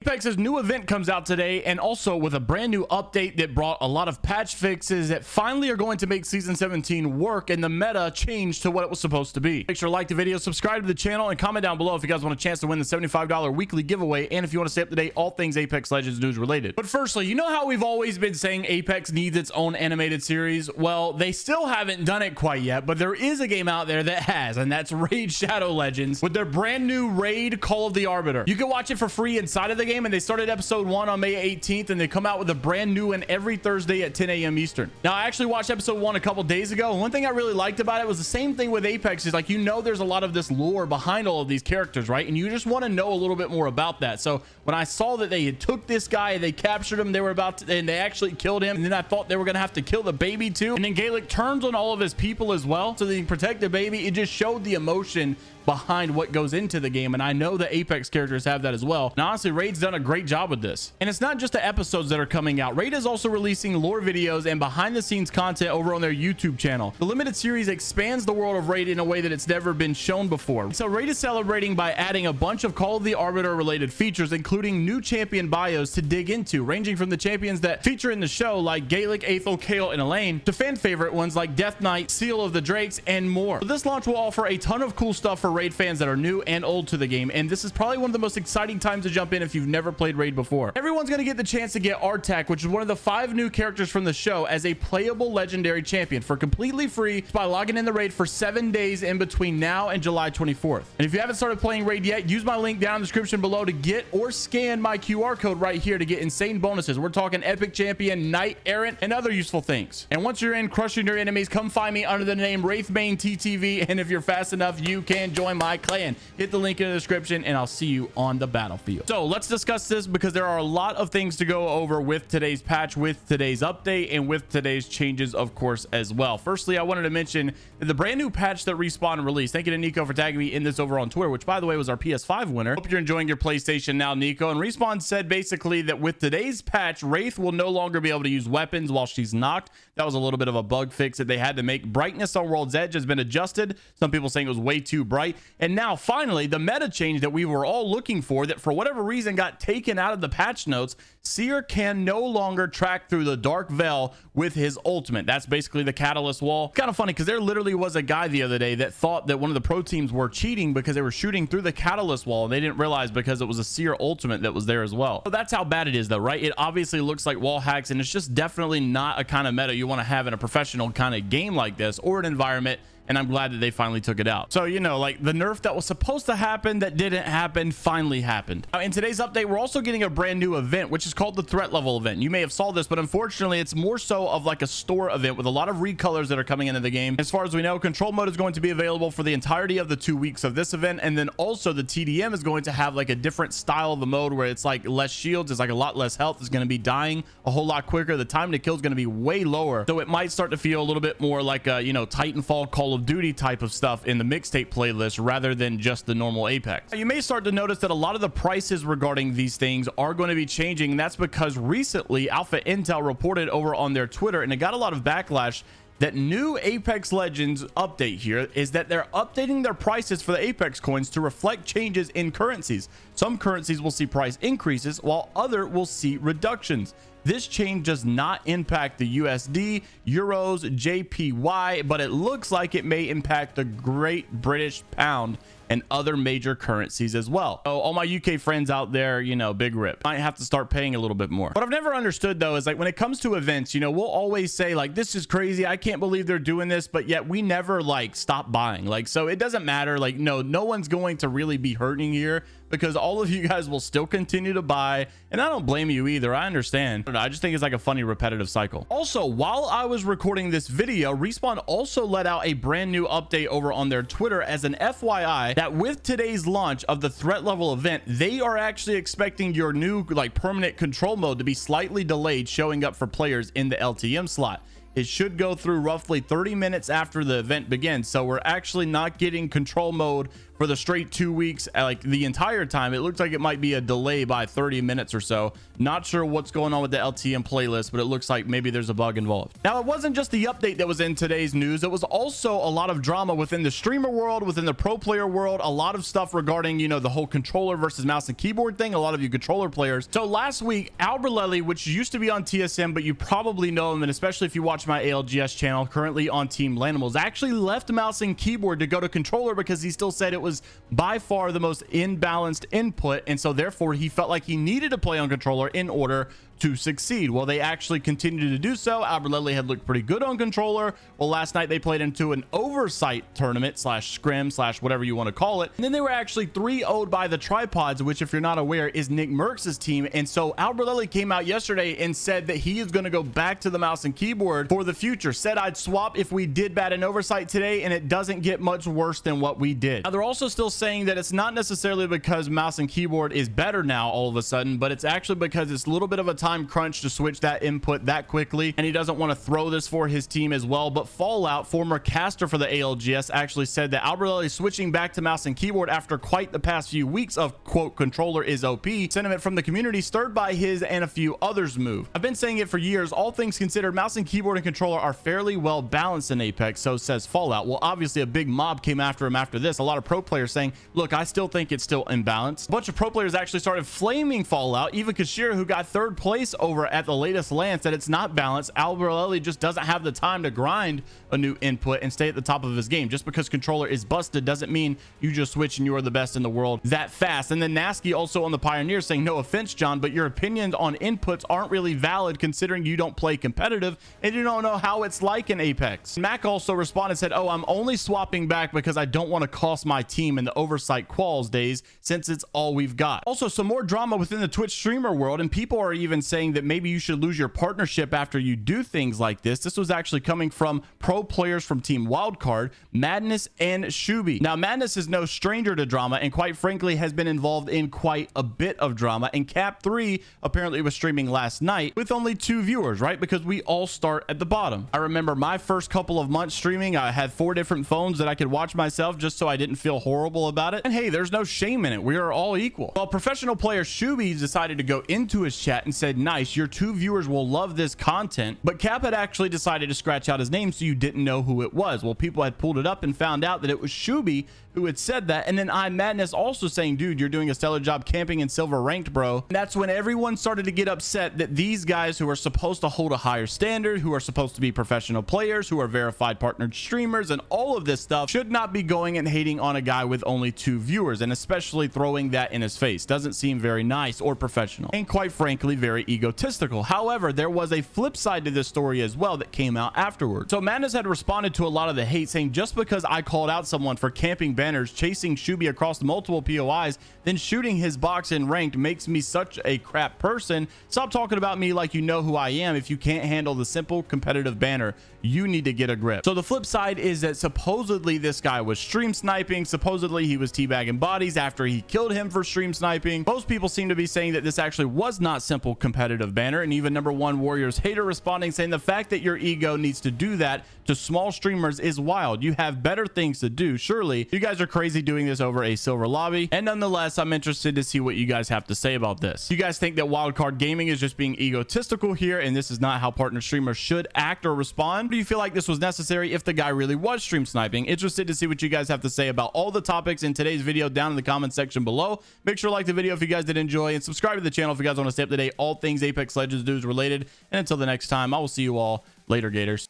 Apex's new event comes out today, and also with a brand new update that brought a lot of patch fixes that finally are going to make season 17 work and the meta change to what it was supposed to be. Make sure to like the video, subscribe to the channel, and comment down below if you guys want a chance to win the $75 weekly giveaway, and if you want to stay up to date all things Apex Legends news related. But firstly, you know how we've always been saying Apex needs its own animated series? Well, they still haven't done it quite yet, but there is a game out there that has, and that's Raid Shadow Legends with their brand new Raid Call of the Arbiter. You can watch it for free inside of the game, and they started episode 1 on May 18th, and they come out with a brand new one every Thursday at 10 a.m. Eastern. Now, I actually watched episode 1 a couple days ago, and one thing I really liked about it was the same thing with Apex is, like, you know, there's a lot of this lore behind all of these characters, right? And you just want to know a little bit more about that. So when I saw that they had took this guy, they captured him, they were about to, and they actually killed him, and then I thought they were gonna have to kill the baby too, and then Glytch turns on all of his people as well so they can protect the baby. It just showed the emotion behind what goes into the game, and I know the Apex characters have that as well. And honestly, Raid's done a great job with this. And it's not just the episodes that are coming out. Raid is also releasing lore videos and behind the scenes content over on their YouTube channel. The limited series expands the world of Raid in a way that it's never been shown before. So Raid is celebrating by adding a bunch of Call of the Arbiter related features, including new champion bios to dig into, ranging from the champions that feature in the show like Glytch, Aethel, Kale, and Elaine, to fan favorite ones like Death Knight, Seal of the Drakes, and more. So this launch will offer a ton of cool stuff for Raid fans that are new and old to the game, and this is probably one of the most exciting times to jump in if you've never played Raid before. Everyone's going to get the chance to get Artak, which is one of the 5 new characters from the show, as a playable legendary champion for completely free by logging in the Raid for 7 days in between now and July 24th. And if you haven't started playing Raid yet, use my link down in the description below to get or scan my QR code right here to get insane bonuses. We're talking epic champion, knight errant, and other useful things. And once you're in crushing your enemies, come find me under the name Wraithbane TTV, and if you're fast enough, you can join my clan. Hit the link in the description, and I'll see you on the battlefield. So let's discuss this, because there are a lot of things to go over with today's patch, with today's update, and with today's changes, of course, as well. Firstly, I wanted to mention that the brand new patch that Respawn released. Thank you to Nico for tagging me in this over on Twitter, which, by the way, was our PS5 winner. Hope you're enjoying your PlayStation now, Nico. And Respawn said basically that with today's patch, Wraith will no longer be able to use weapons while she's knocked. That was a little bit of a bug fix that they had to make. Brightness on World's Edge has been adjusted. Some people saying it was way too bright. And now finally, the meta change that we were all looking for, that for whatever reason got taken out of the patch notes. Seer can no longer track through the Dark Veil with his ultimate. That's basically the catalyst wall. Kind of funny, because there literally was a guy the other day that thought that one of the pro teams were cheating because they were shooting through the catalyst wall, and they didn't realize because it was a Seer ultimate that was there as well. So that's how bad it is though, right? It obviously looks like wall hacks, and it's just definitely not a kind of meta you want to have in a professional kind of game like this, or an environment. And I'm glad that they finally took it out. So, you know, like the nerf that was supposed to happen that didn't happen finally happened. Now, in today's update, we're also getting a brand new event, which is called the threat level event. You may have saw this, but unfortunately, it's more so of like a store event with a lot of recolors that are coming into the game. As far as we know, control mode is going to be available for the entirety of the 2 weeks of this event. And then also the TDM is going to have like a different style of the mode where it's like less shields, it's like a lot less health, it's going to be dying a whole lot quicker. The time to kill is going to be way lower. So it might start to feel a little bit more like a, you know, Titanfall, Call of Duty type of stuff in the mixtape playlist rather than just the normal Apex. Now, you may start to notice that a lot of the prices regarding these things are going to be changing, and that's because recently Alpha Intel reported over on their Twitter, and it got a lot of backlash, that new Apex Legends update here is that they're updating their prices for the Apex coins to reflect changes in currencies. Some currencies will see price increases while other will see reductions. This change does not impact the USD, Euros, JPY, but it looks like it may impact the Great British Pound and other major currencies as well. So all my UK friends out there, you know, big rip. Might have to start paying a little bit more. What I've never understood though is, like, when it comes to events, you know, we'll always say like, this is crazy, I can't believe they're doing this, but yet we never like stop buying. Like, so it doesn't matter. Like, no one's going to really be hurting here, because all of you guys will still continue to buy, and I don't blame you either. I understand. I just think it's like a funny repetitive cycle. Also, while I was recording this video, Respawn also let out a brand new update over on their Twitter as an FYI that with today's launch of the threat level event, they are actually expecting your new like permanent control mode to be slightly delayed showing up for players in the LTM slot. It should go through roughly 30 minutes after the event begins, so we're actually not getting control mode for the straight 2 weeks, like the entire time. It looks like it might be a delay by 30 minutes or so. Not sure what's going on with the LTM playlist, but it looks like maybe there's a bug involved. Now, it wasn't just the update that was in today's news. It was also a lot of drama within the streamer world, within the pro player world, a lot of stuff regarding, you know, the whole controller versus mouse and keyboard thing. A lot of you controller players. So last week, Alberlelli, which used to be on TSM, but you probably know him, and especially if you watch my ALGS channel, currently on Team Lanimals, actually left mouse and keyboard to go to controller because he still said it was by far the most imbalanced input, and so therefore he felt like he needed to play on controller in order to succeed. Well, they actually continued to do so. Alberlelli had looked pretty good on controller. Well, last night they played into an oversight tournament slash scrim slash whatever you want to call it, and then they were actually 3-0'd by the Tripods, which, if you're not aware, is Nick Merckx's team. And so Alberlelli came out yesterday and said that he is going to go back to the mouse and keyboard for the future. Said I'd swap if we did bad in oversight today, and it doesn't get much worse than what we did. Now, they're also still saying that it's not necessarily because mouse and keyboard is better now all of a sudden, but it's actually because it's a little bit of a time crunch to switch that input that quickly, and he doesn't want to throw this for his team as well. But Fallout, former caster for the ALGS, actually said that Alberlelli switching back to mouse and keyboard after quite the past few weeks of quote controller is OP sentiment from the community, stirred by his and a few others move. I've been saying it for years, all things considered, mouse and keyboard and controller are fairly well balanced in Apex, so says Fallout. Well, obviously a big mob came after him after this. A lot of pro players saying, look, I still think it's still imbalanced. A bunch of pro players actually started flaming Fallout. Even Kashira, who got 3rd place over at the latest LAN, said it's not balanced. Alberlelli just doesn't have the time to grind a new input and stay at the top of his game. Just because controller is busted doesn't mean you just switch and you are the best in the world that fast. And then Nasky also on the Pioneer saying, no offense, John, but your opinions on inputs aren't really valid considering you don't play competitive and you don't know how it's like in Apex. Mac also responded, said, oh, I'm only swapping back because I don't want to cost my team in the oversight quals days since it's all we've got. Also, some more drama within the Twitch streamer world, and people are even saying that maybe you should lose your partnership after you do things like this. This was actually coming from pro players from Team Wildcard, Madness and Shuby. Now, Madness is no stranger to drama and quite frankly has been involved in quite a bit of drama, and Cap 3 apparently was streaming last night with only 2 viewers, right? Because we all start at the bottom. I remember my first couple of months streaming, I had 4 different phones that I could watch myself just so I didn't feel horrible about it. And hey, there's no shame in it. We are all equal. Well, professional player Shuby decided to go into his chat and said, nice, your 2 viewers will love this content, but Cap had actually decided to scratch out his name so you didn't know who it was. Well, people had pulled it up and found out that it was Shuby who had said that. And then Madness also saying, dude, you're doing a stellar job camping in silver ranked, bro. And that's when everyone started to get upset that these guys who are supposed to hold a higher standard, who are supposed to be professional players, who are verified partnered streamers and all of this stuff, should not be going and hating on a guy with only 2 viewers, and especially throwing that in his face. Doesn't seem very nice or professional, and quite frankly very egotistical. However, there was a flip side to this story as well that came out afterwards. So Madness had responded to a lot of the hate, saying just because I called out someone for camping banners, chasing Shuby across multiple POIs, then shooting his box in ranked makes me such a crap person. Stop talking about me like you know who I am. If you can't handle the simple competitive banner, you need to get a grip. So the flip side is that supposedly this guy was stream sniping. Supposedly he was teabagging bodies after he killed him for stream sniping. Most people seem to be saying that this actually was not simple competitive banner, and even #1 Warriors hater responding saying the fact that your ego needs to do that to small streamers is wild. You have better things to do. Surely you guys are crazy doing this over a silver lobby. And nonetheless, I'm interested to see what you guys have to say about this. You guys think that Wildcard Gaming is just being egotistical here and this is not how partner streamers should act or respond? Do you feel like this was necessary if the guy really was stream sniping? Interested to see what you guys have to say about all the topics in today's video down in the comment section below. Make sure to like the video if you guys did enjoy, and subscribe to the channel if you guys want to stay up to date all things Apex Legends news related. And until the next time, I will see you all later, Gators.